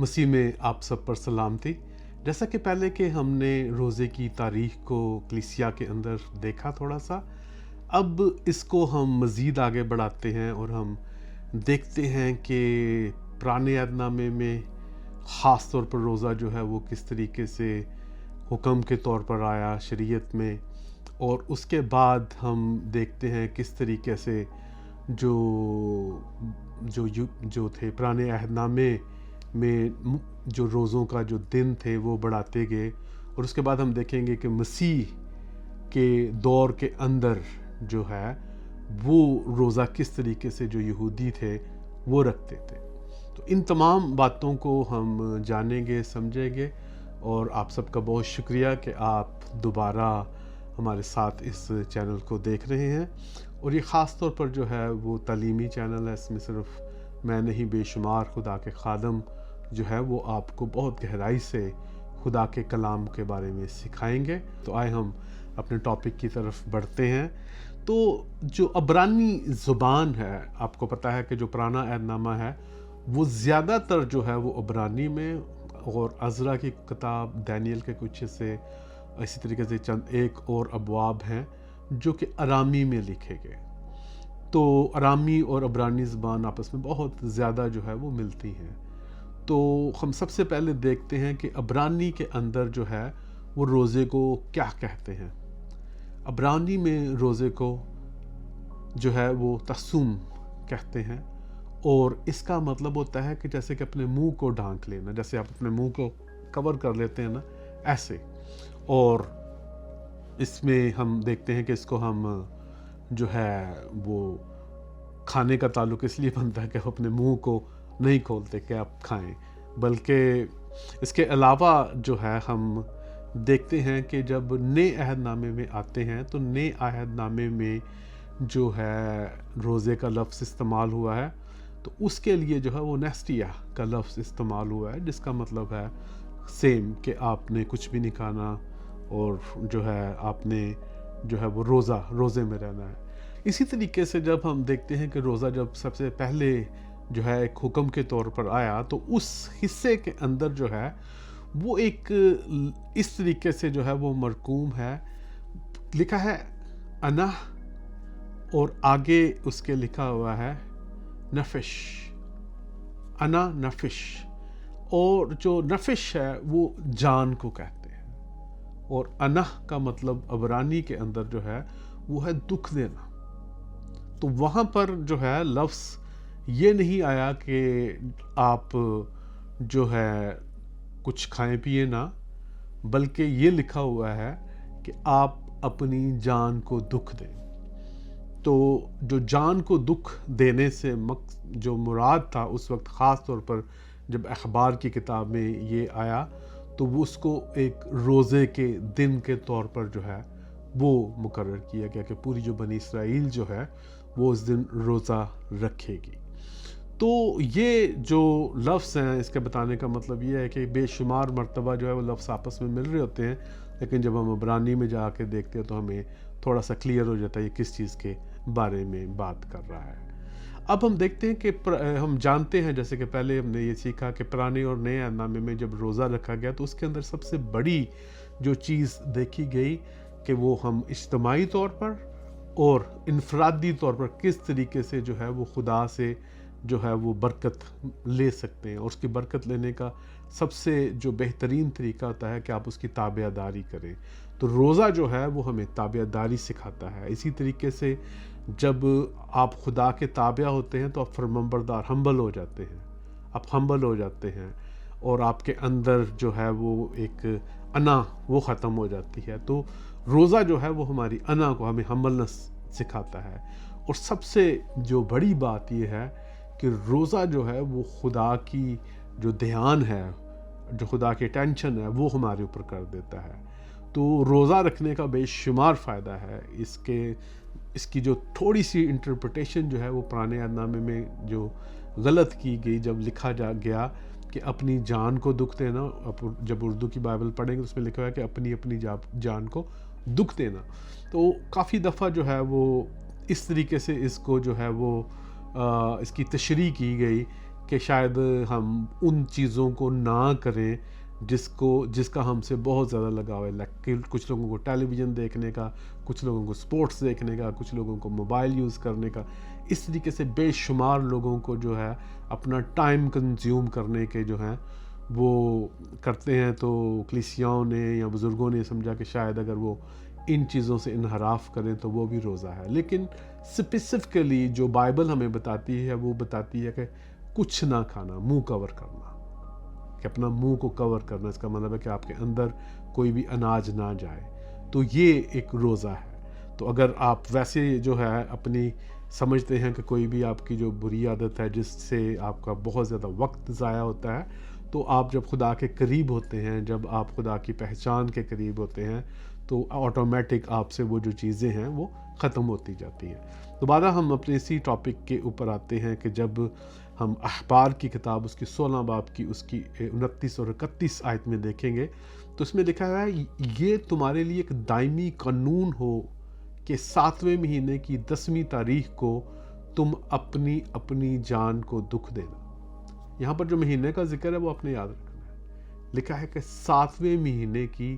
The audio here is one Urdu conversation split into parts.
مسیح میں آپ سب پر سلامتی۔ جیسا کہ پہلے کہ ہم نے روزے کی تاریخ کو کلیسیا کے اندر دیکھا تھوڑا سا، اب اس کو ہم مزید آگے بڑھاتے ہیں اور ہم دیکھتے ہیں کہ پرانے عہد نامے میں خاص طور پر روزہ جو ہے وہ کس طریقے سے حکم کے طور پر آیا شریعت میں، اور اس کے بعد ہم دیکھتے ہیں کس طریقے سے جو تھے پرانے عہد نامے میں جو روزوں کا جو دن تھے وہ بڑھاتے گئے، اور اس کے بعد ہم دیکھیں گے کہ مسیح کے دور کے اندر جو ہے وہ روزہ کس طریقے سے جو یہودی تھے وہ رکھتے تھے۔ تو ان تمام باتوں کو ہم جانیں گے، سمجھیں گے، اور آپ سب کا بہت شکریہ کہ آپ دوبارہ ہمارے ساتھ اس چینل کو دیکھ رہے ہیں، اور یہ خاص طور پر جو ہے وہ تعلیمی چینل ہے۔ اس میں صرف میں نہیں، بے شمار خدا کے خادم جو ہے وہ آپ کو بہت گہرائی سے خدا کے کلام کے بارے میں سکھائیں گے۔ تو آئے ہم اپنے ٹاپک کی طرف بڑھتے ہیں۔ تو جو عبرانی زبان ہے، آپ کو پتہ ہے کہ جو پرانا عہد نامہ ہے وہ زیادہ تر جو ہے وہ عبرانی میں، اور عزرا کی کتاب، دانیل کے کچھ حصے، اسی طریقے سے چند ایک اور ابواب ہیں جو کہ ارامی میں لکھے گئے۔ تو ارامی اور عبرانی زبان آپس میں بہت زیادہ جو ہے وہ ملتی ہیں۔ تو ہم سب سے پہلے دیکھتے ہیں کہ عبرانی کے اندر جو ہے وہ روزے کو کیا کہتے ہیں۔ عبرانی میں روزے کو جو ہے وہ تصوم کہتے ہیں، اور اس کا مطلب ہوتا ہے کہ جیسے کہ اپنے منہ کو ڈھانک لینا، جیسے آپ اپنے منہ کو کور کر لیتے ہیں نا، ایسے۔ اور اس میں ہم دیکھتے ہیں کہ اس کو ہم جو ہے وہ کھانے کا تعلق اس لیے بنتا ہے کہ اپنے منہ کو نہیں کھولتے کہ آپ کھائیں، بلکہ اس کے علاوہ جو ہے ہم دیکھتے ہیں کہ جب نئے عہد نامے میں آتے ہیں تو نئے عہد نامے میں جو ہے روزے کا لفظ استعمال ہوا ہے، تو اس کے لیے جو ہے وہ نیسٹیا کا لفظ استعمال ہوا ہے، جس کا مطلب ہے سیم، کہ آپ نے کچھ بھی نہیں کھانا، اور جو ہے آپ نے جو ہے وہ روزے میں رہنا ہے۔ اسی طریقے سے جب ہم دیکھتے ہیں کہ روزہ جب سب سے پہلے جو ہے ایک حکم کے طور پر آیا، تو اس حصے کے اندر جو ہے وہ ایک اس طریقے سے جو ہے وہ مرقوم ہے، لکھا ہے انا، اور آگے اس کے لکھا ہوا ہے نفش، انا نفش، اور جو نفش ہے وہ جان کو کہتے ہیں، اور انا کا مطلب عبرانی کے اندر جو ہے وہ ہے دکھ دینا۔ تو وہاں پر جو ہے لفظ یہ نہیں آیا کہ آپ جو ہے کچھ کھائیں پیئے نہ، بلکہ یہ لکھا ہوا ہے کہ آپ اپنی جان کو دکھ دیں۔ تو جو جان کو دکھ دینے سے جو مراد تھا اس وقت، خاص طور پر جب اخبار کی کتاب میں یہ آیا، تو وہ اس کو ایک روزے کے دن کے طور پر جو ہے وہ مقرر کیا گیا کہ پوری جو بنی اسرائیل جو ہے وہ اس دن روزہ رکھے گی۔ تو یہ جو لفظ ہیں، اس کے بتانے کا مطلب یہ ہے کہ بے شمار مرتبہ جو ہے وہ لفظ آپس میں مل رہے ہوتے ہیں، لیکن جب ہم عبرانی میں جا کے دیکھتے ہیں تو ہمیں تھوڑا سا کلیئر ہو جاتا ہے یہ کس چیز کے بارے میں بات کر رہا ہے۔ اب ہم دیکھتے ہیں کہ ہم جانتے ہیں، جیسے کہ پہلے ہم نے یہ سیکھا کہ پرانے اور نئے عہد نامے میں جب روزہ رکھا گیا تو اس کے اندر سب سے بڑی جو چیز دیکھی گئی کہ وہ ہم اجتماعی طور پر اور انفرادی طور پر کس طریقے سے جو ہے وہ خدا سے جو ہے وہ برکت لے سکتے ہیں، اور اس کی برکت لینے کا سب سے جو بہترین طریقہ ہوتا ہے کہ آپ اس کی تابع داری کریں۔ تو روزہ جو ہے وہ ہمیں تابع داری سکھاتا ہے۔ اسی طریقے سے جب آپ خدا کے تابع ہوتے ہیں تو آپ فرمانبردار، ہمبل ہو جاتے ہیں، آپ ہمبل ہو جاتے ہیں، اور آپ کے اندر جو ہے وہ ایک انا وہ ختم ہو جاتی ہے۔ تو روزہ جو ہے وہ ہماری انا کو، ہمیں ہمبلنس سکھاتا ہے۔ اور سب سے جو بڑی بات یہ ہے کہ روزہ جو ہے وہ خدا کی جو دھیان ہے، جو خدا کی ٹینشن ہے، وہ ہمارے اوپر کر دیتا ہے۔ تو روزہ رکھنے کا بے شمار فائدہ ہے۔ اس کی جو تھوڑی سی انٹرپریٹیشن جو ہے وہ پرانے عہد نامے میں جو غلط کی گئی، جب لکھا گیا کہ اپنی جان کو دکھ دینا، جب اردو کی بائبل پڑھیں گے اس میں لکھا ہوا ہے کہ اپنی جان کو دکھ دینا، تو کافی دفعہ جو ہے وہ اس طریقے سے اس کو جو ہے وہ اس کی تشریح کی گئی کہ شاید ہم ان چیزوں کو نہ کریں جس کا ہم سے بہت زیادہ لگاؤ ہے. کچھ لوگوں کو ٹیلی ویژن دیکھنے کا، کچھ لوگوں کو سپورٹس دیکھنے کا، کچھ لوگوں کو موبائل یوز کرنے کا. اس طریقے سے بے شمار لوگوں کو جو ہے اپنا ٹائم کنزیوم کرنے کے جو ہیں وہ کرتے ہیں. تو کلیسیاؤں نے یا بزرگوں نے سمجھا کہ شاید اگر وہ ان چیزوں سے انحراف کریں تو وہ بھی روزہ ہے. لیکن اسپیسیفکلی جو بائبل ہمیں بتاتی ہے وہ بتاتی ہے کہ کچھ نہ کھانا، منہ کور کرنا، کہ اپنا منہ کو کور کرنا. اس کا مطلب ہے کہ آپ کے اندر کوئی بھی اناج نہ جائے. تو یہ ایک روزہ ہے. تو اگر آپ ویسے جو ہے اپنی سمجھتے ہیں کہ کوئی بھی آپ کی جو بری عادت ہے جس سے آپ کا بہت زیادہ وقت ضائع ہوتا ہے، تو آپ جب خدا کے قریب ہوتے ہیں، جب آپ خدا کی پہچان کے قریب ہوتے ہیں، تو آٹومیٹک آپ سے وہ جو چیزیں ہیں وہ ختم ہوتی جاتی ہیں. دوبارہ ہم اپنے اسی ٹاپک کے اوپر آتے ہیں کہ جب ہم اخبار کی کتاب اس کی 16 باب کی اس کی 29 اور 31 آیت میں دیکھیں گے تو اس میں لکھا ہوا ہے یہ تمہارے لیے ایک دائمی قانون ہو کہ 7ویں مہینے کی 10ویں تاریخ کو تم اپنی اپنی جان کو دکھ دینا. یہاں پر جو مہینے کا ذکر ہے وہ اپنے یاد رکھنا ہے. لکھا ہے کہ 7ویں مہینے کی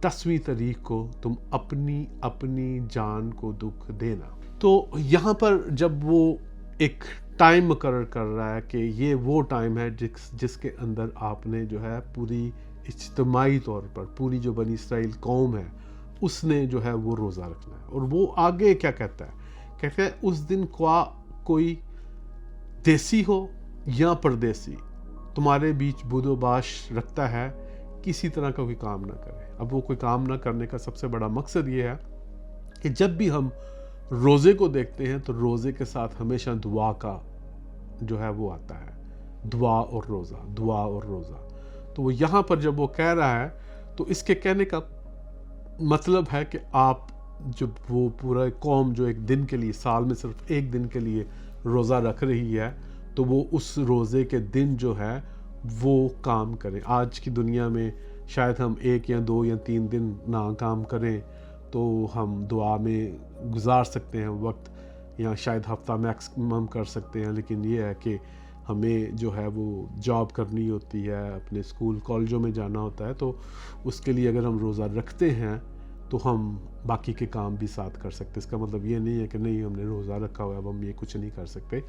10ویں تاریخ کو تم اپنی اپنی جان کو دکھ دینا. تو یہاں پر جب وہ ایک ٹائم مقرر کر رہا ہے کہ یہ وہ ٹائم ہے جس کے اندر آپ نے جو ہے پوری اجتماعی طور پر پوری جو بنی اسرائیل قوم ہے اس نے جو ہے وہ روزہ رکھنا ہے. اور وہ آگے کیا کہتا ہے؟ کہتا ہے اس دن کوئی دیسی ہو یا پردیسی تمہارے بیچ بود و باش رکھتا ہے، کسی طرح کا کوئی کام نہ کرے. اب وہ کوئی کام نہ کرنے کا سب سے بڑا مقصد یہ ہے کہ جب بھی ہم روزے کو دیکھتے ہیں تو روزے کے ساتھ ہمیشہ دعا کا جو ہے وہ آتا ہے، دعا اور روزہ، دعا اور روزہ. تو وہ یہاں پر جب وہ کہہ رہا ہے تو اس کے کہنے کا مطلب ہے کہ آپ جب وہ پورا قوم جو ایک دن کے لیے، سال میں صرف ایک دن کے لیے روزہ رکھ رہی ہے، تو وہ اس روزے کے دن جو ہے وہ کام کریں. آج کی دنیا میں شاید ہم 1 یا 2 یا 3 دن نہ کام کریں تو ہم دعا میں گزار سکتے ہیں وقت، یا شاید ہفتہ میکسیمم کر سکتے ہیں. لیکن یہ ہے کہ ہمیں جو ہے وہ جاب کرنی ہوتی ہے، اپنے اسکول کالجوں میں جانا ہوتا ہے، تو اس کے لیے اگر ہم روزہ رکھتے ہیں تو ہم باقی کے کام بھی ساتھ کر سکتے. اس کا مطلب یہ نہیں ہے کہ نہیں ہم نے روزہ رکھا ہوا ہے اب ہم یہ کچھ نہیں کر سکتے.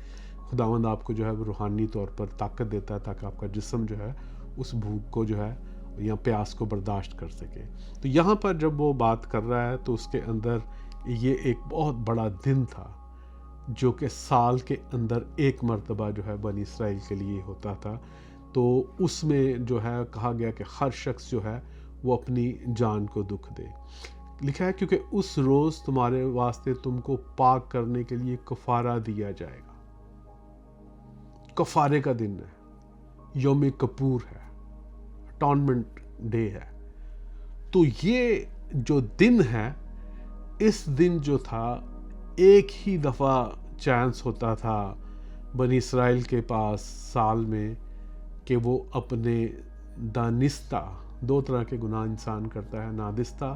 خداوند آپ کو جو ہے وہ روحانی طور پر طاقت دیتا ہے تاکہ آپ کا جسم جو ہے اس بھوک کو جو ہے یا پیاس کو برداشت کر سکے. تو یہاں پر جب وہ بات کر رہا ہے تو اس کے اندر یہ ایک بہت بڑا دن تھا جو کہ سال کے اندر ایک مرتبہ جو ہے بنی اسرائیل کے لیے ہوتا تھا. تو اس میں جو ہے کہا گیا کہ ہر شخص جو ہے وہ اپنی جان کو دکھ دے. لکھا ہے کیونکہ اس روز تمہارے واسطے تم کو پاک کرنے کے لیے کفارہ دیا جائے گا. کفارے کا دن ہے، یوم کپور ہے، اٹونمنٹ ڈے ہے. تو یہ جو دن ہے، اس دن جو تھا ایک ہی دفعہ چانس ہوتا تھا بنی اسرائیل کے پاس سال میں کہ وہ اپنے دانستہ، 2 طرح کے گناہ انسان کرتا ہے، نادستہ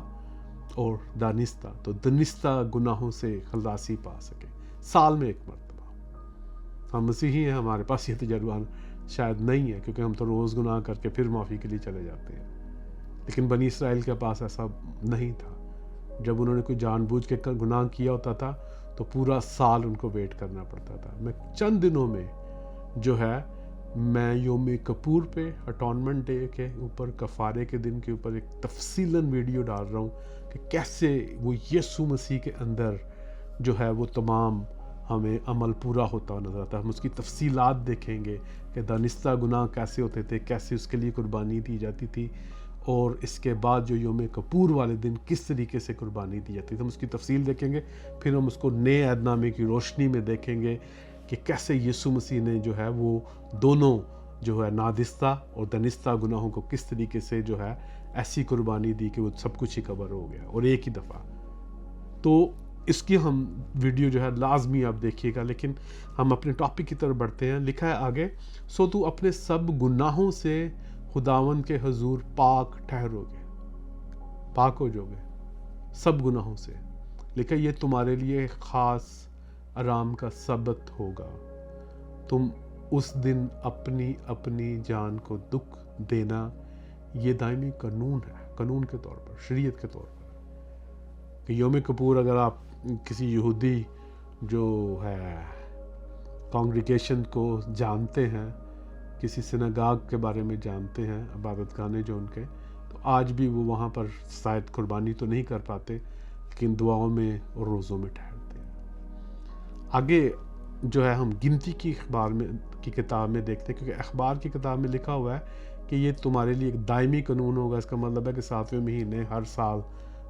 اور دانستہ. تو دانستہ گناہوں سے خلاصی پا سکے سال میں ایک مرتبہ. ہم مسیحی ہیں، ہمارے پاس یہ تجربہ شاید نہیں ہے کیونکہ ہم تو روز گناہ کر کے پھر معافی کے لیے چلے جاتے ہیں. لیکن بنی اسرائیل کے پاس ایسا نہیں تھا. جب انہوں نے کوئی جان بوجھ کے گناہ کیا ہوتا تھا تو پورا سال ان کو ویٹ کرنا پڑتا تھا. میں چند دنوں میں جو ہے میں یوم کپور پہ اٹونمنٹ ڈے کے اوپر، کفارے کے دن کے اوپر ایک تفصیلاً ویڈیو ڈال رہا ہوں کہ کیسے وہ یسوع مسیح کے اندر جو ہے وہ تمام ہمیں عمل پورا ہوتا نظر آتا ہے. ہم اس کی تفصیلات دیکھیں گے کہ دانستہ گناہ کیسے ہوتے تھے، کیسے اس کے لیے قربانی دی جاتی تھی، اور اس کے بعد جو یوم کپور والے دن کس طریقے سے قربانی دی جاتی ہے. ہم اس کی تفصیل دیکھیں گے. پھر ہم اس کو نئے عہد نامے کی روشنی میں دیکھیں گے کہ کیسے یسوع مسیح نے جو ہے وہ دونوں جو ہے نادستہ اور دانستہ گناہوں کو کس طریقے سے جو ہے ایسی قربانی دی کہ وہ سب کچھ ہی کور ہو گیا اور ایک ہی دفعہ. تو اس کی ہم ویڈیو جو ہے لازمی آپ دیکھیے گا. لیکن ہم اپنے ٹاپک کی طرف بڑھتے ہیں. لکھا ہے آگے، سو تو اپنے سب گناہوں سے خداوند کے حضور پاک ٹھہرو گے، پاک ہو جو گے سب گناہوں سے. لکھا یہ تمہارے لیے خاص آرام کا سبت ہوگا. تم اس دن اپنی اپنی جان کو دکھ دینا یہ دائمی قانون ہے، قانون کے طور پر، شریعت کے طور پر، کہ یوم کپور اگر آپ کسی یہودی جو ہے کانگریگیشن کو جانتے ہیں، کسی سنگاگ کے بارے میں جانتے ہیں، عبادت خانے جو ان کے، تو آج بھی وہ وہاں پر شاید قربانی تو نہیں کر پاتے لیکن دعاؤں میں اور روزوں میں ٹھہرتے ہیں۔ آگے جو ہے ہم گنتی کی اخبار میں کی کتاب میں دیکھتے ہیں، کیونکہ اخبار کی کتاب میں لکھا ہوا ہے کہ یہ تمہارے لیے ایک دائمی قانون ہوگا۔ اس کا مطلب ہے کہ 7ویں مہینے ہر سال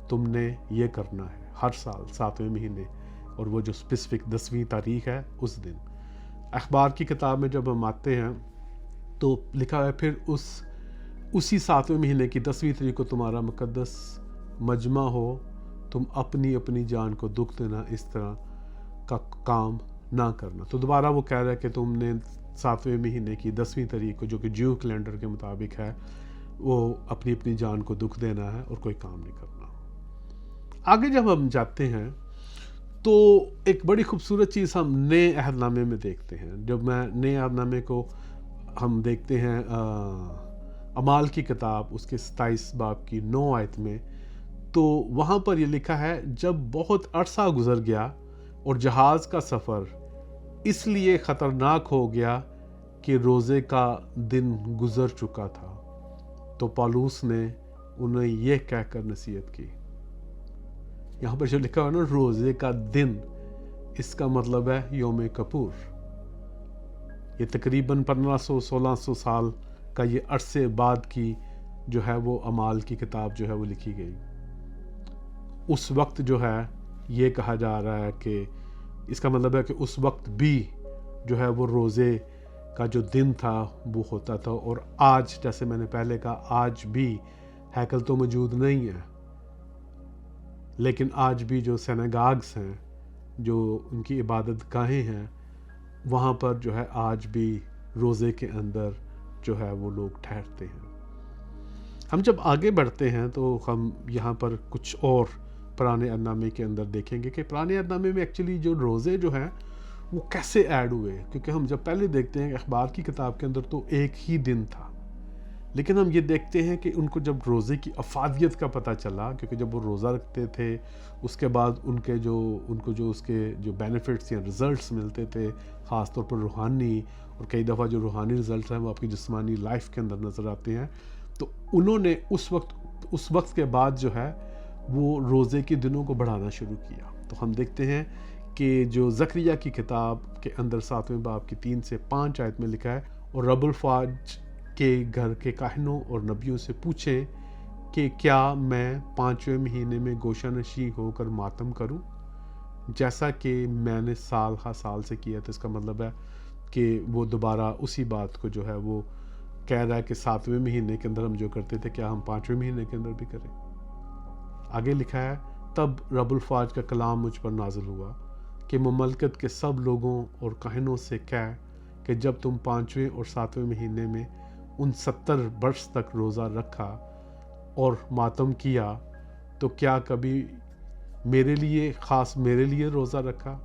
تم نے یہ کرنا ہے، ہر سال 7ویں مہینے، اور وہ جو اسپیسیفک 10ویں تاریخ ہے اس دن۔ اخبار کی کتاب میں جب ہم آتے ہیں تو لکھا ہے پھر اسی 7ویں مہینے کی 10ویں تاریخ کو تمہارا مقدس مجمع ہو، تم اپنی اپنی جان کو دکھ دینا، اس طرح کا کام نہ کرنا۔ تو دوبارہ وہ کہہ رہا ہے کہ تم نے 7ویں مہینے کی 10ویں تاریخ کو، جو کہ جیو کیلنڈر کے مطابق ہے، وہ اپنی اپنی جان کو دکھ دینا ہے اور کوئی کام نہیں کرنا۔ آگے جب ہم جاتے ہیں تو ایک بڑی خوبصورت چیز ہم نئے عہد نامے میں دیکھتے ہیں۔ جب میں نئے عہد نامے کو ہم دیکھتے ہیں اعمال کی کتاب اس کے 27 باب کی 9 آیت میں، تو وہاں پر یہ لکھا ہے، جب بہت عرصہ گزر گیا اور جہاز کا سفر اس لیے خطرناک ہو گیا کہ روزے کا دن گزر چکا تھا، تو پالوس نے انہیں یہ کہہ کر نصیحت کی۔ یہاں پر جو لکھا ہے نا روزے کا دن، اس کا مطلب ہے یوم کپور۔ یہ تقریباً 1500-1600 سال کا یہ عرصے بعد کی جو ہے وہ اعمال کی کتاب جو ہے وہ لکھی گئی۔ اس وقت جو ہے یہ کہا جا رہا ہے کہ اس کا مطلب ہے کہ اس وقت بھی جو ہے وہ روزے کا جو دن تھا وہ ہوتا تھا، اور آج جیسے میں نے پہلے کہا آج بھی ہیکل تو موجود نہیں ہے، لیکن آج بھی جو سیناگاگز ہیں، جو ان کی عبادت گاہیں ہیں، وہاں پر جو ہے آج بھی روزے کے اندر جو ہے وہ لوگ ٹھہرتے ہیں۔ ہم جب آگے بڑھتے ہیں تو ہم یہاں پر کچھ اور پرانے عہد نامے کے اندر دیکھیں گے کہ پرانے عہد نامے میں ایکچولی جو روزے جو ہیں وہ کیسے ایڈ ہوئے، کیونکہ ہم جب پہلے دیکھتے ہیں کہ اخبار کی کتاب کے اندر تو ایک ہی دن تھا، لیکن ہم یہ دیکھتے ہیں کہ ان کو جب روزے کی افادیت کا پتہ چلا، کیونکہ جب وہ روزہ رکھتے تھے اس کے بعد ان کو جو اس کے جو بینیفٹس یا رزلٹس ملتے تھے، خاص طور پر روحانی، اور کئی دفعہ جو روحانی رزلٹس ہیں وہ آپ کی جسمانی لائف کے اندر نظر آتے ہیں، تو انہوں نے اس وقت کے بعد جو ہے وہ روزے کے دنوں کو بڑھانا شروع کیا۔ تو ہم دیکھتے ہیں کہ جو زکریا کی کتاب کے اندر 7ویں باب کی 3 سے 5 آیت میں لکھا ہے، اور رب الفاج کے گھر کے کاہنوں اور نبیوں سے پوچھیں کہ کیا میں 5ویں مہینے میں گوشہ نشیں ہو کر ماتم کروں، جیسا کہ میں نے سال ہر سال سے کیا تھا۔ اس کا مطلب ہے کہ وہ دوبارہ اسی بات کو جو ہے وہ کہہ رہا ہے کہ 7ویں مہینے کے اندر ہم جو کرتے تھے کیا ہم 5ویں مہینے کے اندر بھی کریں۔ آگے لکھا ہے، تب رب الفاج کا کلام مجھ پر نازل ہوا کہ مملکت کے سب لوگوں اور کاہنوں سے کہہ کہ جب تم 5ویں اور 7ویں مہینے میں ان 70 برس تک روزہ رکھا اور ماتم کیا، تو کیا کبھی میرے لیے روزہ رکھا؟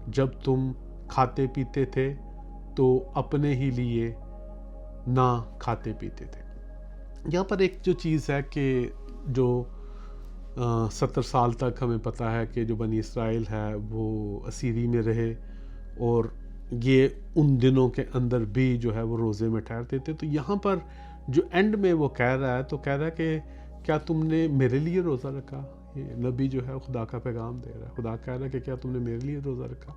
جب تم کھاتے پیتے تھے تو اپنے ہی لیے نہ کھاتے پیتے تھے۔ یہاں پر ایک جو چیز ہے کہ جو 70 سال تک ہمیں پتہ ہے کہ جو بنی اسرائیل ہے وہ اسیری میں رہے، اور یہ ان دنوں کے اندر بھی جو ہے وہ روزے میں ٹھہرتے تھے۔ تو یہاں پر جو اینڈ میں وہ کہہ رہا ہے، تو کہہ رہا ہے کہ کیا تم نے میرے لیے روزہ رکھا؟ یہ نبی جو ہے خدا کا پیغام دے رہا ہے، خدا کہہ رہا ہے کہ کیا تم نے میرے لیے روزہ رکھا؟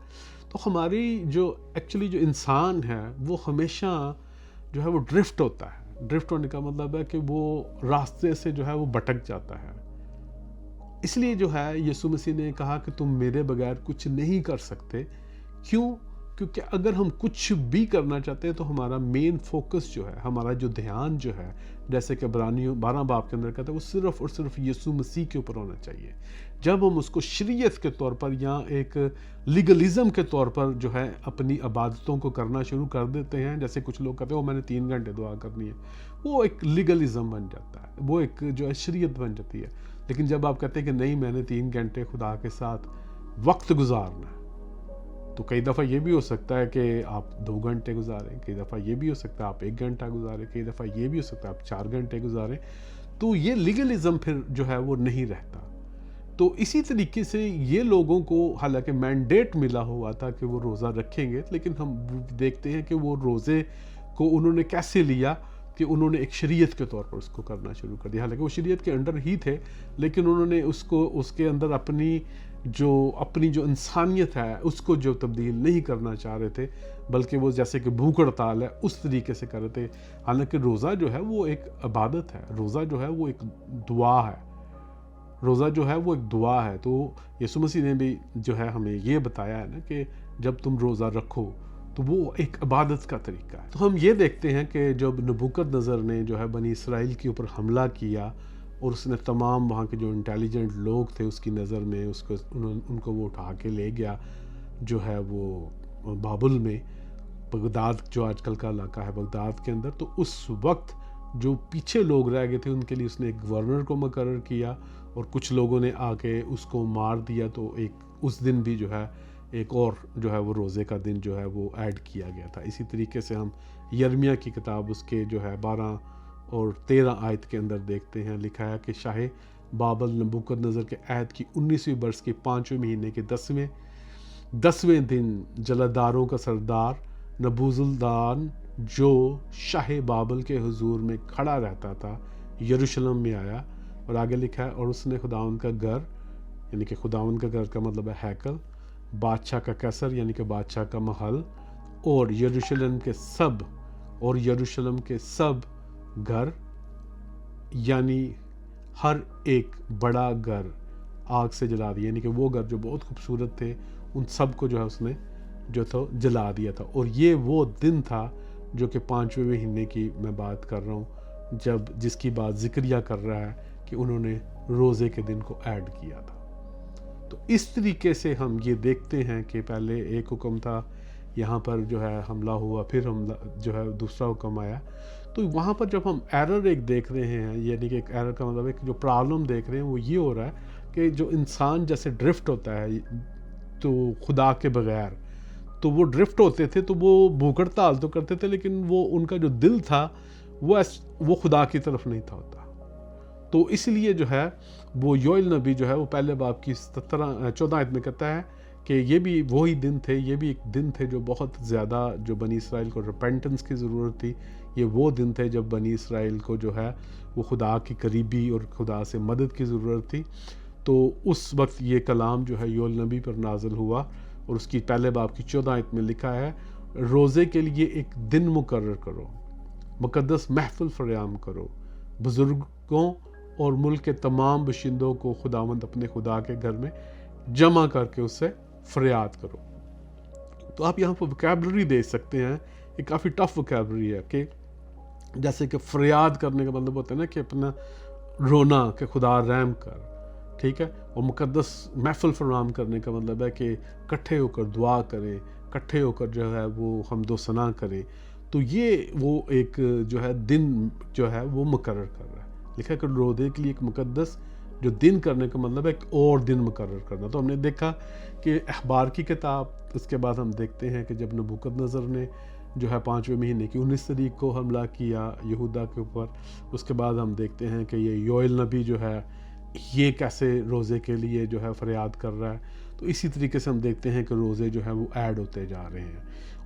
تو ہماری جو ایکچولی جو انسان ہے وہ ہمیشہ جو ہے وہ ڈرفٹ ہوتا ہے۔ ڈرفٹ ہونے کا مطلب ہے کہ وہ راستے سے جو ہے وہ بھٹک جاتا ہے۔ اس لیے جو ہے یسوع مسیح نے کہا کہ تم میرے بغیر کچھ نہیں کر سکتے۔ کیوں؟ کیونکہ اگر ہم کچھ بھی کرنا چاہتے ہیں تو ہمارا مین فوکس جو ہے، ہمارا جو دھیان جو ہے، جیسے کہ عبرانیوں 12 باب کے اندر کہتا ہے، وہ صرف اور صرف یسوع مسیح کے اوپر ہونا چاہیے۔ جب ہم اس کو شریعت کے طور پر یا ایک لیگلزم کے طور پر جو ہے اپنی عبادتوں کو کرنا شروع کر دیتے ہیں، جیسے کچھ لوگ کہتے ہیں وہ میں نے 3 گھنٹے دعا کرنی ہے، وہ ایک لیگلزم بن جاتا ہے، وہ ایک جو ہے شریعت بن جاتی ہے۔ لیکن جب آپ کہتے ہیں کہ نہیں، میں نے 3 گھنٹے خدا کے ساتھ وقت گزارنا ہے، تو کئی دفعہ یہ بھی ہو سکتا ہے کہ آپ 2 گھنٹے گزاریں، کئی دفعہ یہ بھی ہو سکتا ہے آپ 1 گھنٹہ گزاریں، کئی دفعہ یہ بھی ہو سکتا ہے آپ 4 گھنٹے گزاریں. تو یہ لیگلزم پھر جو ہے وہ نہیں رہتا. تو اسی طریقے سے یہ لوگوں کو حالانکہ مینڈیٹ ملا ہوا تھا کہ وہ روزہ رکھیں گے، لیکن ہم دیکھتے ہیں کہ وہ روزے کو انہوں نے کیسے لیا کہ انہوں نے ایک شریعت کے طور پر اس کو کرنا شروع کر دیا. حالانکہ وہ شریعت کے انڈر ہی تھے، لیکن انہوں نے اس کے اندر اپنی جو انسانیت ہے اس کو جو تبدیل نہیں کرنا چاہ رہے تھے، بلکہ وہ جیسے کہ بھوک ہڑتال ہے اس طریقے سے کر رہے تھے. حالانکہ روزہ جو ہے وہ ایک عبادت ہے، روزہ جو ہے وہ ایک دعا ہے، روزہ جو ہے وہ ایک دعا ہے. تو یسوع مسیح نے بھی جو ہے ہمیں یہ بتایا ہے نا کہ جب تم روزہ رکھو تو وہ ایک عبادت کا طریقہ ہے. تو ہم یہ دیکھتے ہیں کہ جب نبوکد نظر نے جو ہے بنی اسرائیل کے اوپر حملہ کیا اور اس نے تمام وہاں کے جو انٹیلیجنٹ لوگ تھے اس کی نظر میں ان کو وہ اٹھا کے لے گیا جو ہے وہ بابل میں، بغداد جو آج کل کا علاقہ ہے بغداد کے اندر. تو اس وقت جو پیچھے لوگ رہ گئے تھے ان کے لیے اس نے ایک گورنر کو مقرر کیا اور کچھ لوگوں نے آ کے اس کو مار دیا. تو اس دن بھی جو ہے ایک اور جو ہے وہ روزے کا دن جو ہے وہ ایڈ کیا گیا تھا. اسی طریقے سے ہم یرمیہ کی کتاب اس کے جو ہے 12 اور 13 آیت کے اندر دیکھتے ہیں، لکھا ہے کہ شاہ بابل نبوکد نظر کے عہد کی 19ویں برس کے 5ویں مہینے کے 10ویں دن جلداروں کا سردار نبوزلدان جو شاہ بابل کے حضور میں کھڑا رہتا تھا یروشلم میں آیا. اور آگے لکھا ہے اور اس نے خداوند کا گھر، یعنی کہ خداوند کا گھر کا مطلب ہے ہیکل، بادشاہ کا کیسر یعنی کہ بادشاہ کا محل، اور یروشلم کے سب گھر یعنی ہر ایک بڑا گھر آگ سے جلا دیا. یعنی کہ وہ گھر جو بہت خوبصورت تھے ان سب کو جو ہے اس نے جو تھا جلا دیا تھا. اور یہ وہ دن تھا جو کہ 5ویں مہینے کی میں بات کر رہا ہوں، جس کی بات ذکریہ کر رہا ہے کہ انہوں نے روزے کے دن کو ایڈ کیا تھا. تو اس طریقے سے ہم یہ دیکھتے ہیں کہ پہلے ایک حکم تھا، یہاں پر جو ہے حملہ ہوا، پھر حملہ جو ہے دوسرا حکم آیا. تو وہاں پر جب ہم ایرر ایک دیکھ رہے ہیں، یعنی کہ ایک ایرر کا مطلب ایک جو پرابلم دیکھ رہے ہیں وہ یہ ہو رہا ہے کہ جو انسان جیسے ڈرفٹ ہوتا ہے تو خدا کے بغیر، تو وہ ڈرفٹ ہوتے تھے تو وہ بھوک ہڑتال تو کرتے تھے، لیکن وہ ان کا جو دل تھا وہ خدا کی طرف نہیں تھا ہوتا. تو اس لیے جو ہے وہ یوئیل نبی جو ہے وہ پہلے باب کی 14 آیت میں کہتا ہے کہ یہ بھی وہی دن تھے، یہ بھی ایک دن تھے جو بہت زیادہ جو بنی اسرائیل کو ریپینٹنس کی ضرورت تھی. یہ وہ دن تھے جب بنی اسرائیل کو جو ہے وہ خدا کی قریبی اور خدا سے مدد کی ضرورت تھی. تو اس وقت یہ کلام جو ہے یوئیل نبی پر نازل ہوا اور اس کی پہلے باب کی 14 آیت میں لکھا ہے روزے کے لیے ایک دن مقرر کرو، مقدس محفل فراہم کرو، بزرگوں اور ملک کے تمام باشندوں کو خداوند اپنے خدا کے گھر میں جمع کر کے اس سے فریاد کرو. تو آپ یہاں پر وکیبلری دیکھ سکتے ہیں، یہ کافی ٹف وکیبلری ہے کہ جیسے کہ فریاد کرنے کا مطلب ہوتا ہے نا کہ اپنا رونا کہ خدا رحم کر، ٹھیک ہے. اور مقدس محفل فراہم کرنے کا مطلب ہے کہ کٹھے ہو کر دعا کریں، کٹھے ہو کر جو ہے وہ حمد و ثنا کریں. تو یہ وہ ایک جو ہے دن جو ہے وہ مقرر کر رہا ہے، لکھا کہ روزے کے لیے ایک مقدس جو دن کرنے کا مطلب ہے ایک اور دن مقرر کرنا. تو ہم نے دیکھا کہ اخبار کی کتاب، اس کے بعد ہم دیکھتے ہیں کہ جب نبوکد نظر نے جو ہے 5ویں مہینے کی 19 تاریخ کو حملہ کیا یہودا کے اوپر، اس کے بعد ہم دیکھتے ہیں کہ یہ یوئیل نبی جو ہے یہ کیسے روزے کے لیے جو ہے فریاد کر رہا ہے. تو اسی طریقے سے ہم دیکھتے ہیں کہ روزے جو ہے وہ ایڈ ہوتے جا رہے ہیں.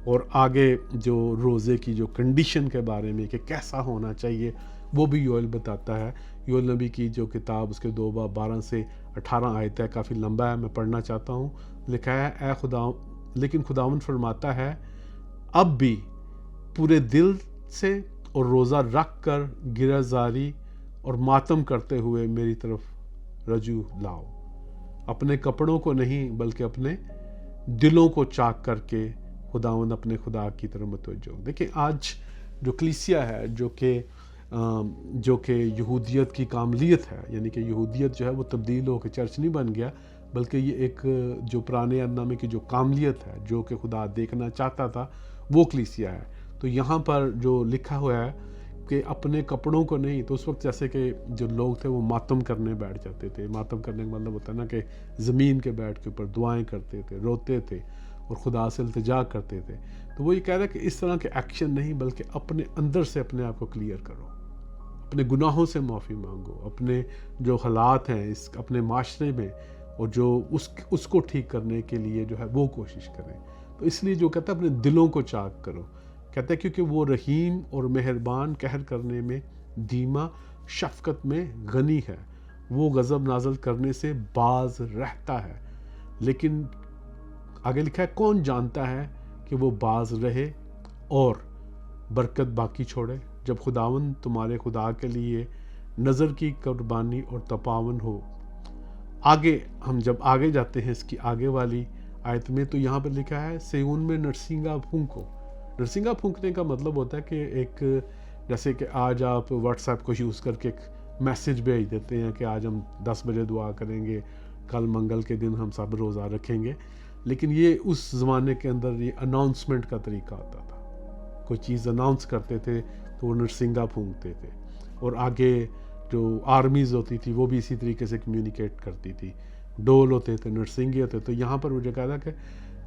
اور آگے جو روزے کی جو کنڈیشن کے بارے میں کہ کیسا ہونا چاہیے وہ بھی یوئیل بتاتا ہے. یوئیل نبی کی جو کتاب اس کے 2 باب 12 سے 18 آیت ہے، کافی لمبا ہے، میں پڑھنا چاہتا ہوں. لکھا ہے اے خدا، لیکن خداوند فرماتا ہے اب بھی پورے دل سے اور روزہ رکھ کر گرہ زاری اور ماتم کرتے ہوئے میری طرف رجوع لاؤ، اپنے کپڑوں کو نہیں بلکہ اپنے دلوں کو چاک کر کے خداوند اپنے خدا کی طرف متوجہ ہو. دیکھیں آج جو کلیسیا ہے جو کہ یہودیت کی کاملیت ہے، یعنی کہ یہودیت جو ہے وہ تبدیل ہو کے چرچ نہیں بن گیا، بلکہ یہ ایک جو پرانے عہد نامے کی جو کاملیت ہے جو کہ خدا دیکھنا چاہتا تھا وہ کلیسیا ہے. تو یہاں پر جو لکھا ہوا ہے کہ اپنے کپڑوں کو نہیں، تو اس وقت جیسے کہ جو لوگ تھے وہ ماتم کرنے بیٹھ جاتے تھے. ماتم کرنے کا مطلب ہوتا ہے نا کہ زمین کے بیٹھ کے اوپر دعائیں کرتے تھے، روتے تھے. اور خدا سے التجا کرتے تھے. تو وہ یہ کہہ رہا ہے کہ اس طرح کے ایکشن نہیں بلکہ اپنے اندر سے اپنے آپ کو کلیئر کرو, اپنے گناہوں سے معافی مانگو, اپنے جو حالات ہیں اپنے معاشرے میں اور جو اس کو ٹھیک کرنے کے لیے جو ہے وہ کوشش کریں. تو اس لیے جو کہتا ہے اپنے دلوں کو چاک کرو, کہتا ہے کیونکہ وہ رحیم اور مہربان, قہر کرنے میں دھیما, شفقت میں غنی ہے, وہ غضب نازل کرنے سے باز رہتا ہے. لیکن آگے لکھا ہے کون جانتا ہے کہ وہ باز رہے اور برکت باقی چھوڑے, جب خداوند تمہارے خدا کے لیے نظر کی قربانی اور تپاون ہو. آگے ہم جب آگے جاتے ہیں اس کی آگے والی آیت میں تو یہاں پر لکھا ہے سیون میں نرسنگا پھونکو. نرسنگا پھونکنے کا مطلب ہوتا ہے کہ ایک جیسے کہ آج آپ واٹس ایپ کو یوز کر کے ایک میسیج بھیج دیتے ہیں کہ آج ہم 10 بجے دعا کریں گے, کل منگل کے دن ہم سب روزہ رکھیں گے. لیکن یہ اس زمانے کے اندر یہ اناؤنسمنٹ کا طریقہ ہوتا تھا, کوئی چیز اناؤنس کرتے تھے تو وہ نرسنگا پھونکتے تھے, اور آگے جو آرمیز ہوتی تھی وہ بھی اسی طریقے سے کمیونیکیٹ کرتی تھی, ڈول ہوتے تھے, نرسنگے ہوتے. تو یہاں پر مجھے کہا تھا کہ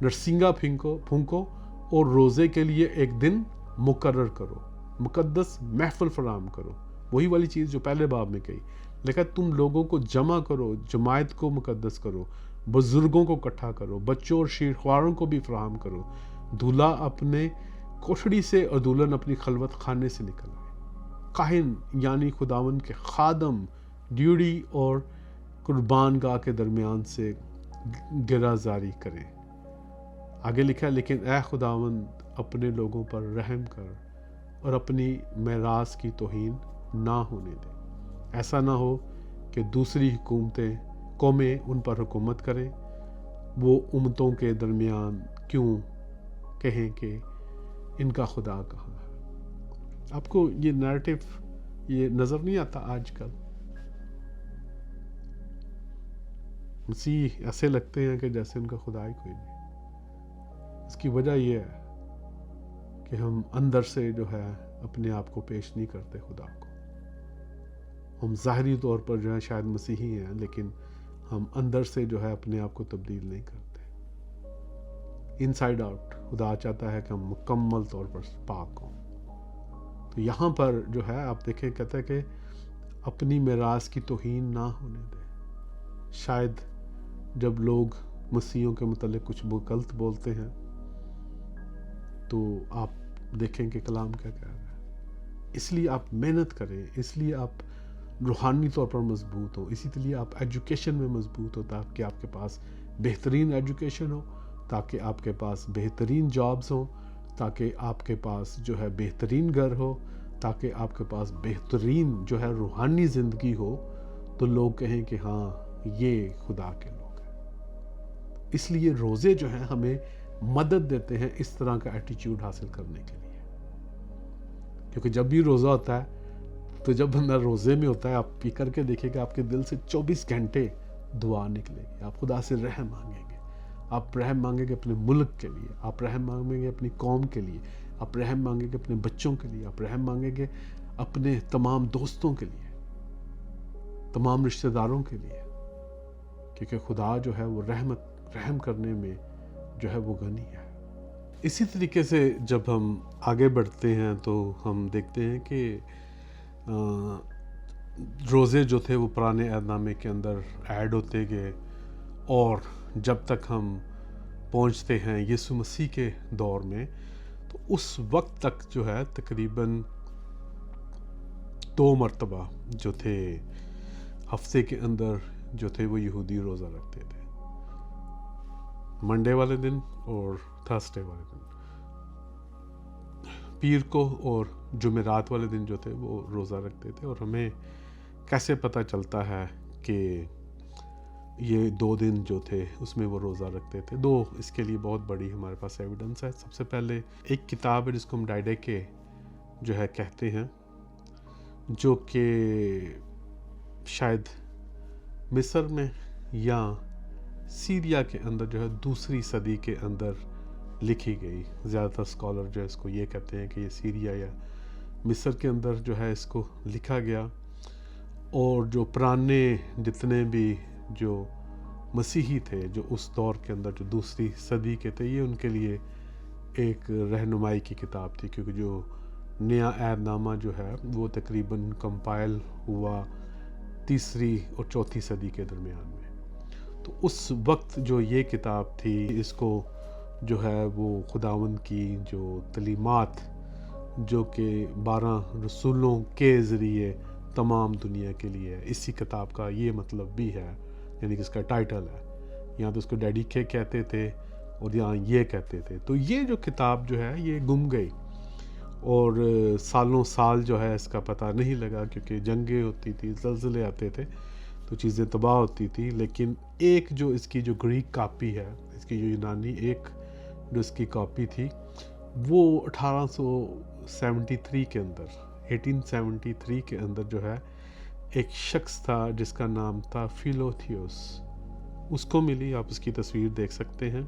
نرسنگا پھونکو اور روزے کے لیے ایک دن مقرر کرو, مقدس محفل فراہم کرو. وہی والی چیز جو پہلے باب میں کہی, لیکن تم لوگوں کو جمع کرو, جماعت کو مقدس کرو, بزرگوں کو اکٹھا کرو, بچوں اور شیرخواروں کو بھی فراہم کرو. دولہا اپنے کوٹھڑی سے اور دلہن اپنی خلوت خانے سے نکل آئے. کاہن یعنی خداوند کے خادم ڈیوٹی اور قربان گاہ کے درمیان سے گرہ زاری کریں. آگے لکھا ہے لیکن اے خداوند اپنے لوگوں پر رحم کر اور اپنی میراث کی توہین نہ ہونے دے. ایسا نہ ہو کہ دوسری قومیں ان پر حکومت کریں, وہ امتوں کے درمیان کیوں کہیں کہ ان کا خدا کہاں ہے. آپ کو یہ نیریٹو یہ نظر نہیں آتا آج کل؟ مسیح ایسے لگتے ہیں کہ جیسے ان کا خدا ہی کوئی نہیں. اس کی وجہ یہ ہے کہ ہم اندر سے جو ہے اپنے آپ کو پیش نہیں کرتے خدا کو. ہم ظاہری طور پر جو ہے شاید مسیحی ہیں, لیکن ہم اندر سے جو ہے اپنے آپ کو تبدیل نہیں کرتے. انسائیڈ آؤٹ خدا چاہتا ہے کہ ہم مکمل طور پر پاک ہوں. تو یہاں پر جو ہے آپ دیکھیں کہتا ہے کہ اپنی میراث کی توہین نہ ہونے دے. شاید جب لوگ مسیحیوں کے متعلق کچھ غلط بولتے ہیں تو آپ دیکھیں کہ کلام کیا کہہ رہا ہے. اس لیے آپ محنت کریں, اس لیے آپ روحانی طور پر مضبوط ہوں, اسی لیے آپ ایجوکیشن میں مضبوط ہو تاکہ آپ کے پاس بہترین ایجوکیشن ہو, تاکہ آپ کے پاس بہترین جابز ہوں, تاکہ آپ کے پاس جو ہے بہترین گھر ہو, تاکہ آپ کے پاس بہترین جو ہے روحانی زندگی ہو, تو لوگ کہیں کہ ہاں یہ خدا کے لوگ ہیں. اس لیے روزے جو ہیں ہمیں مدد دیتے ہیں اس طرح کا ایٹیچیوڈ حاصل کرنے کے لیے. کیونکہ جب بھی روزہ ہوتا ہے تو جب بندہ روزے میں ہوتا ہے, آپ پی کر کے دیکھیں کہ آپ کے دل سے 24 گھنٹے دعا نکلے گی. آپ خدا سے رحم مانگیں گے, آپ رحم مانگیں گے اپنے ملک کے لیے, آپ رحم مانگیں گے اپنی قوم کے لیے, آپ رحم مانگیں گے اپنے بچوں کے لیے, آپ رحم مانگیں گے اپنے تمام دوستوں کے لیے, تمام رشتہ داروں کے لیے. کیونکہ خدا جو ہے وہ رحم کرنے میں جو ہے وہ غنی ہے. اسی طریقے سے جب ہم آگے بڑھتے ہیں تو ہم دیکھتے ہیں کہ روزے جو تھے وہ پرانے عہد نامے کے اندر ایڈ ہوتے گئے, اور جب تک ہم پہنچتے ہیں یسوع مسیح کے دور میں تو اس وقت تک جو ہے تقریباً 2 مرتبہ جو تھے ہفتے کے اندر جو تھے وہ یہودی روزہ رکھتے تھے, منڈے والے دن اور تھرسڈے والے دن. پیر کو اور جمعرات والے دن جو تھے وہ روزہ رکھتے تھے. اور ہمیں کیسے پتہ چلتا ہے کہ یہ 2 دن جو تھے اس میں وہ روزہ رکھتے تھے؟ 2 اس کے لیے بہت بڑی ہمارے پاس ایویڈنس ہے. سب سے پہلے ایک کتاب ہے جس کو ہم ڈائیڈیکے جو ہے کہتے ہیں, جو کہ شاید مصر میں یا سیریا کے اندر جو ہے 2 صدی کے اندر لکھی گئی. زیادہ تر اسکالر جو ہے اس کو یہ کہتے ہیں کہ یہ سیریا یا مصر کے اندر جو ہے اس کو لکھا گیا. اور جو پرانے جتنے بھی جو مسیحی تھے جو اس دور کے اندر جو دوسری صدی کے تھے، یہ ان کے لیے ایک رہنمائی کی کتاب تھی، کیونکہ جو نیا عہد نامہ جو ہے وہ تقریباً کمپائل ہوا تیسری اور چوتھی صدی کے درمیان میں. تو اس وقت جو یہ کتاب تھی، اس کو جو ہے وہ خداوند کی جو تعلیمات جو کہ 12 رسولوں کے ذریعے تمام دنیا کے لیے ہے، اسی کتاب کا یہ مطلب بھی ہے، یعنی کہ اس کا ٹائٹل ہے. یہاں تو اس کو ڈیڈی کے کہتے تھے اور یہاں یہ کہتے تھے. تو یہ جو کتاب جو ہے یہ گم گئی اور سالوں سال جو ہے اس کا پتہ نہیں لگا، کیونکہ جنگیں ہوتی تھی، زلزلے آتے تھے تو چیزیں تباہ ہوتی تھی. لیکن ایک جو اس کی جو گریک کاپی ہے، اس کی جو یونانی ایک جو اس کی کاپی تھی، وہ 1873 کے اندر 1873 کے اندر جو ہے ایک شخص تھا جس کا نام تھا فیلوتھیوس، اس کو ملی. آپ اس کی تصویر دیکھ سکتے ہیں.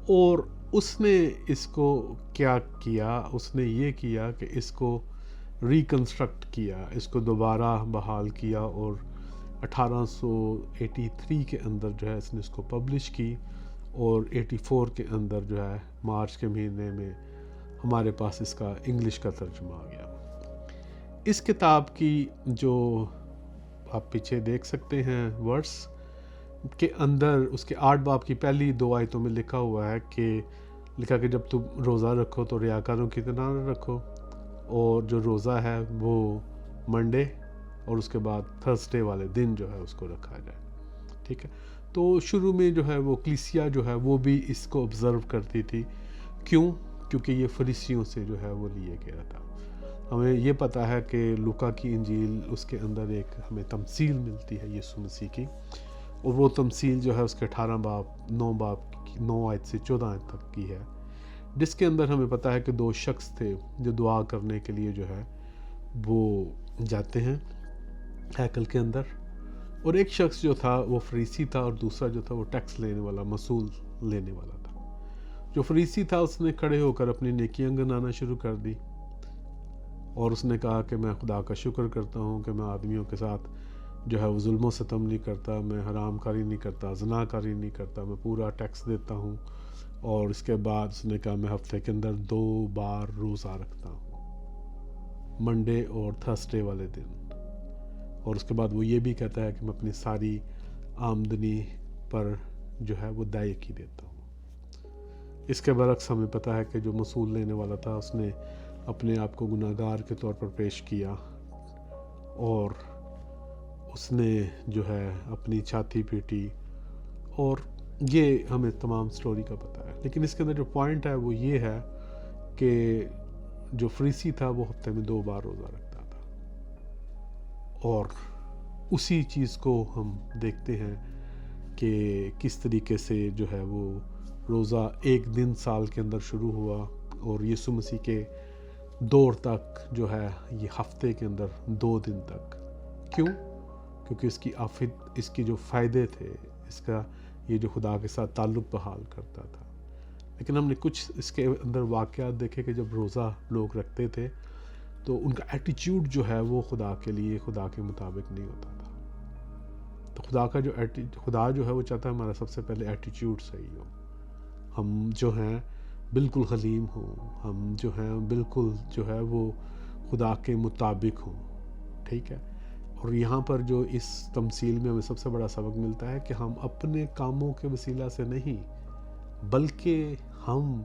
اور اس نے اس کو کیا کیا، اس نے یہ کیا کہ اس کو ریکنسٹرکٹ کیا، اس کو دوبارہ بحال کیا، اور 1883 کے اندر جو ہے اس نے اس کو پبلش کی، اور 84 کے اندر جو ہے مارچ کے مہینے میں ہمارے پاس اس کا انگلش کا ترجمہ آ گیا. اس کتاب کی جو آپ پیچھے دیکھ سکتے ہیں ورس کے اندر، اس کے 8 باب کی پہلی 2 آیتوں میں لکھا ہوا ہے کہ جب تم روزہ رکھو تو ریاکاروں کی طرح نہ رکھو، اور جو روزہ ہے وہ منڈے اور اس کے بعد تھرسڈے والے دن جو ہے اس کو رکھا جائے. ٹھیک ہے. تو شروع میں جو ہے وہ کلیسیا جو ہے وہ بھی اس کو آبزرو کرتی تھی. کیوں؟ کیونکہ یہ فریسیوں سے جو ہے وہ لیے گیا تھا. ہمیں یہ پتہ ہے کہ لوکا کی انجیل، اس کے اندر ایک ہمیں تمثیل ملتی ہے یسوع مسیح کی، اور وہ تمثیل جو ہے اس کے 18 باب 9 آیت سے 14 آیت تک کی ہے، جس کے اندر ہمیں پتہ ہے کہ 2 شخص تھے جو دعا کرنے کے لیے جو ہے وہ جاتے ہیں ہیکل کے اندر. اور ایک شخص جو تھا وہ فریسی تھا، اور دوسرا جو تھا وہ ٹیکس لینے والا، مصول لینے والا تھا. جو فریسی تھا اس نے کھڑے ہو کر اپنی نیکیاں گنانا شروع کر دی، اور اس نے کہا کہ میں خدا کا شکر کرتا ہوں کہ میں آدمیوں کے ساتھ جو ہے وہ ظلم و ستم نہیں کرتا، میں حرام کاری نہیں کرتا، زنا کاری نہیں کرتا، میں پورا ٹیکس دیتا ہوں. اور اس کے بعد اس نے کہا میں ہفتے کے اندر 2 بار روزہ رکھتا ہوں، منڈے اور تھرسڈے والے دن. اور اس کے بعد وہ یہ بھی کہتا ہے کہ میں اپنی ساری آمدنی پر جو ہے وہ دائیکی دیتا ہوں. اس کے برعکس ہمیں پتہ ہے کہ جو مصول لینے والا تھا اس نے اپنے آپ کو گناہ گار کے طور پر پیش کیا، اور اس نے جو ہے اپنی چھاتی پیٹی، اور یہ ہمیں تمام سٹوری کا پتہ ہے. لیکن اس کے اندر جو پوائنٹ ہے وہ یہ ہے کہ جو فریسی تھا وہ ہفتے میں 2 بار روزہ رکھتا تھا. اور اسی چیز کو ہم دیکھتے ہیں کہ کس طریقے سے جو ہے وہ روزہ ایک دن سال کے اندر شروع ہوا، اور یسوع مسیح کے دور تک جو ہے یہ ہفتے کے اندر 2 دن تک. کیوں؟ کیونکہ اس کی آفت، اس کی جو فائدے تھے، اس کا یہ جو خدا کے ساتھ تعلق بحال کرتا تھا. لیکن ہم نے کچھ اس کے اندر واقعات دیکھے کہ جب روزہ لوگ رکھتے تھے تو ان کا ایٹیچیوڈ جو ہے وہ خدا کے لیے، خدا کے مطابق نہیں ہوتا تھا. تو خدا جو ہے وہ چاہتا ہے ہمارا سب سے پہلے ایٹیچیوڈ صحیح ہو. ہم جو ہیں بالکل حلیم ہوں، ہم جو ہیں بالکل جو ہے وہ خدا کے مطابق ہوں. ٹھیک ہے. اور یہاں پر جو اس تمثیل میں ہمیں سب سے بڑا سبق ملتا ہے کہ ہم اپنے کاموں کے وسیلہ سے نہیں، بلکہ ہم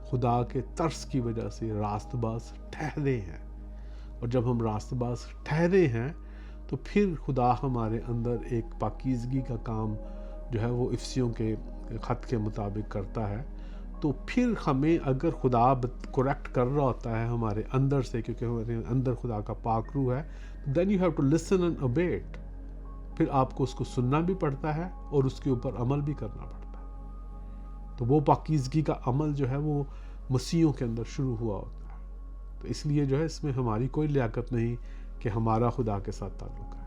خدا کے ترس کی وجہ سے راست باز ٹھہرے ہیں. اور جب ہم راست باز ٹھہرے ہیں تو پھر خدا ہمارے اندر ایک پاکیزگی کا کام جو ہے وہ افسیوں کے خط کے مطابق کرتا ہے. تو پھر ہمیں اگر خدا کریکٹ کر رہا ہوتا ہے ہمارے اندر سے، کیونکہ ہمارے اندر خدا کا پاک روح ہے، then you have to listen and obey it. پھر آپ کو اس کو سننا بھی پڑتا ہے اور اس کے اوپر عمل بھی کرنا پڑتا ہے. تو وہ پاکیزگی کا عمل جو ہے وہ مسیحوں کے اندر شروع ہوا ہوتا ہے. تو اس لیے جو ہے اس میں ہماری کوئی لیاقت نہیں کہ ہمارا خدا کے ساتھ تعلق ہے،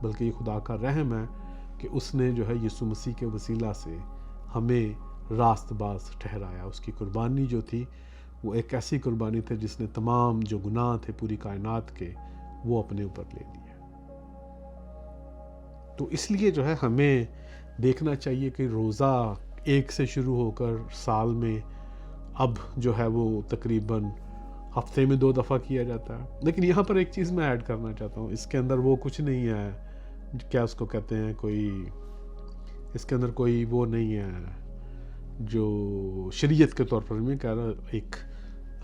بلکہ یہ خدا کا رحم ہے کہ اس نے جو ہے یسوع مسیح کے وسیلہ سے ہمیں راست باز ٹھہرایا. اس کی قربانی جو تھی وہ ایک ایسی قربانی تھی جس نے تمام جو گناہ تھے پوری کائنات کے وہ اپنے اوپر لے لیے. تو اس لیے جو ہے ہمیں دیکھنا چاہیے کہ روزہ ایک سے شروع ہو کر سال میں اب جو ہے وہ تقریباً ہفتے میں 2 دفعہ کیا جاتا ہے. لیکن یہاں پر ایک چیز میں ایڈ کرنا چاہتا ہوں، اس کے اندر وہ کچھ نہیں ہے، کیا اس کو کہتے ہیں، اس کے اندر کوئی وہ نہیں ہے جو شریعت کے طور پر میں کہہ رہا ایک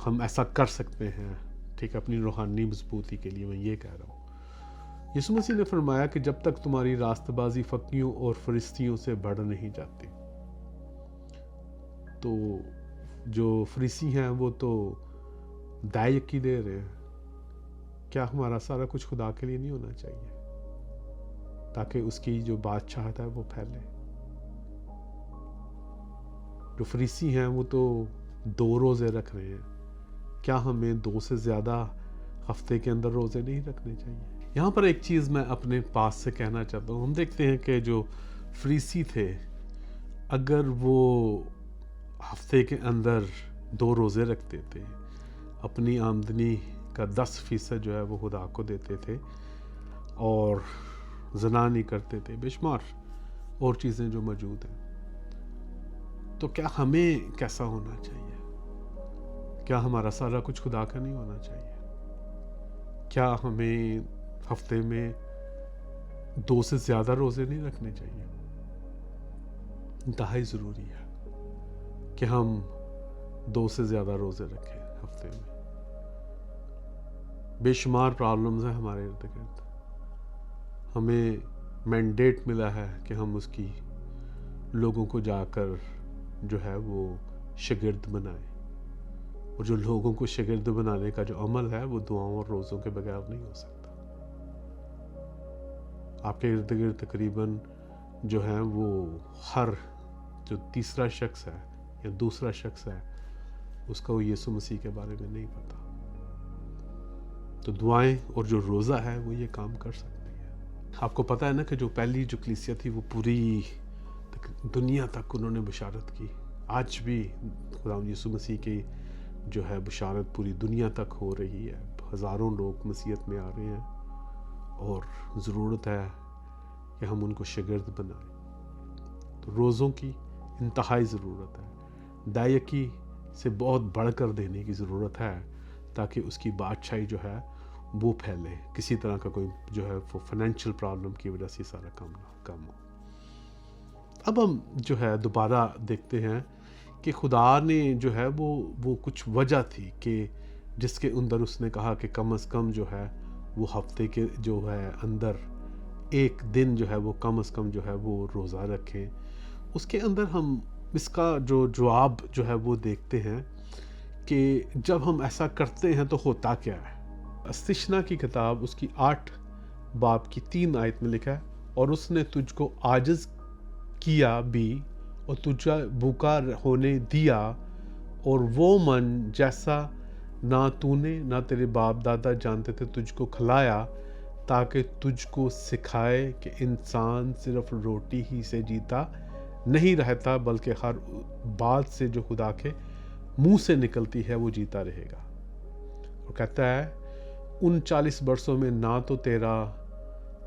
ہم ایسا کر سکتے ہیں، ٹھیک ہے، اپنی روحانی مضبوطی کے لیے میں یہ کہہ رہا ہوں. یسوع مسیح نے فرمایا کہ جب تک تمہاری راست بازی فقیوں اور فرشتیوں سے بڑھ نہیں جاتی. تو جو فریسی ہیں وہ تو دائیں یقی دے رہے ہیں، کیا ہمارا سارا کچھ خدا کے لیے نہیں ہونا چاہیے تاکہ اس کی جو بادشاہت ہے وہ پھیلے؟ جو فریسی ہیں وہ تو 2 روزے رکھ رہے ہیں، کیا ہمیں 2 سے زیادہ ہفتے کے اندر روزے نہیں رکھنے چاہیے؟ یہاں پر ایک چیز میں اپنے پاس سے کہنا چاہتا ہوں. ہم دیکھتے ہیں کہ جو فریسی تھے، اگر وہ ہفتے کے اندر 2 روزے رکھتے تھے، اپنی آمدنی کا 10% جو ہے وہ خدا کو دیتے تھے اور زنا نہیں کرتے تھے، بے شمار اور چیزیں جو موجود ہیں، تو کیا ہمیں کیسا ہونا چاہیے؟ کیا ہمارا سارا کچھ خدا کا نہیں ہونا چاہیے؟ کیا ہمیں ہفتے میں 2 سے زیادہ روزے نہیں رکھنے چاہیے؟ انتہائی ضروری ہے کہ ہم 2 سے زیادہ روزے رکھیں ہفتے میں. بے شمار پرابلمز ہیں ہمارے ارد گرد، ہمیں مینڈیٹ ملا ہے کہ ہم اس کی لوگوں کو جا کر جو ہے وہ شاگرد بنائیں، اور جو لوگوں کو شاگرد بنانے کا جو عمل ہے وہ دعاؤں اور روزوں کے بغیر نہیں ہو سکتا. آپ کے ارد گرد تقریباً جو ہیں وہ ہر جو تیسرا شخص ہے یا دوسرا شخص ہے، اس کا وہ یسوع مسیح کے بارے میں نہیں پتا. تو دعائیں اور جو روزہ ہے وہ یہ کام کر سکتی ہے. آپ کو پتہ ہے نا کہ جو پہلی جو کلیسیا تھی وہ پوری دنیا تک انہوں نے بشارت کی. آج بھی خدا یسوع مسیح کی جو ہے بشارت پوری دنیا تک ہو رہی ہے. ہزاروں لوگ مسیحیت میں آ رہے ہیں اور ضرورت ہے کہ ہم ان کو شاگرد بنائیں. تو روزوں کی انتہائی ضرورت ہے، دائیکی سے بہت بڑھ کر دینے کی ضرورت ہے تاکہ اس کی بادشاہی جو ہے وہ پھیلے. کسی طرح کا کوئی جو ہے وہ فائنینشیل پرابلم کی وجہ سے سارا کام ہو. اب ہم جو ہے دوبارہ دیکھتے ہیں کہ خدا نے جو ہے وہ کچھ وجہ تھی کہ جس کے اندر اس نے کہا کہ کم از کم جو ہے وہ ہفتے کے جو ہے اندر ایک دن جو ہے وہ کم از کم جو ہے وہ روزہ رکھیں. اس کے اندر ہم اس کا جو جواب جو ہے وہ دیکھتے ہیں کہ جب ہم ایسا کرتے ہیں تو ہوتا کیا ہے. استثنا کی کتاب اس کی 8 باب کی 3 آیت میں لکھا ہے، اور اس نے تجھ کو عاجز کیا بھی اور تجھے بھوکا ہونے دیا، اور وہ من جیسا نہ تو نے نہ تیرے باپ دادا جانتے تھے تجھ کو کھلایا، تاکہ تجھ کو سکھائے کہ انسان صرف روٹی ہی سے جیتا نہیں رہتا بلکہ ہر بات سے جو خدا کے منہ سے نکلتی ہے وہ جیتا رہے گا. اور کہتا ہے ان 40 برسوں میں نہ تو تیرا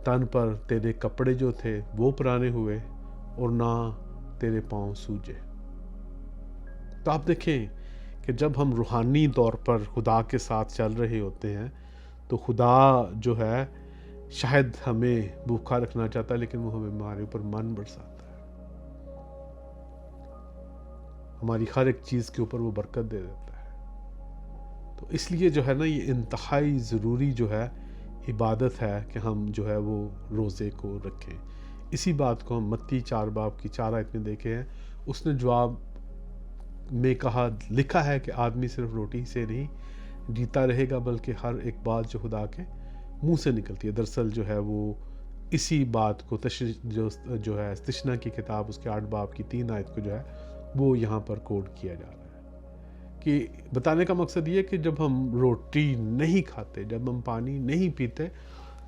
تن پر تیرے کپڑے جو تھے وہ پرانے ہوئے اور نہ تیرے پاؤں سوجے. تو آپ دیکھیں کہ جب ہم روحانی طور پر خدا کے ساتھ چل رہے ہوتے ہیں تو خدا جو ہے شاید ہمیں بھوکا رکھنا چاہتا ہے، لیکن وہ ہمیں ہمارے اوپر من برساتا ہے، ہماری ہر ایک چیز کے اوپر وہ برکت دے دیتا ہے. تو اس لیے جو ہے نا یہ انتہائی ضروری جو ہے عبادت ہے کہ ہم جو ہے وہ روزے کو رکھیں. اسی بات کو ہم متی 4 باب کی 4 آیت میں دیکھے ہیں. اس نے جواب میں کہا لکھا ہے کہ آدمی صرف روٹی سے نہیں جیتا رہے گا بلکہ ہر ایک بات جو خدا کے منہ سے نکلتی ہے. دراصل جو ہے وہ اسی بات کو جو ہے استثنا کی کتاب اس کے 8 باب کی 3 آیت کو جو ہے وہ یہاں پر کوڈ کیا جا رہا ہے کہ بتانے کا مقصد یہ کہ جب ہم روٹی نہیں کھاتے، جب ہم پانی نہیں پیتے،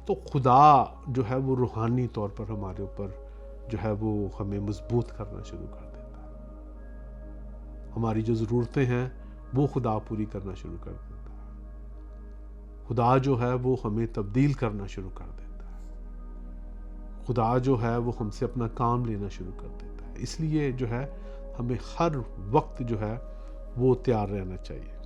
تو خدا جو ہے وہ روحانی طور پر ہمارے اوپر جو ہے وہ ہمیں مضبوط کرنا شروع کر دیتا ہے. ہماری جو ضرورتیں ہیں وہ خدا پوری کرنا شروع کر دیتا ہے. خدا جو ہے وہ ہمیں تبدیل کرنا شروع کر دیتا ہے. خدا جو ہے وہ ہم سے اپنا کام لینا شروع کر دیتا ہے. اس لیے جو ہے ہمیں ہر وقت جو ہے وہ تیار رہنا چاہیے.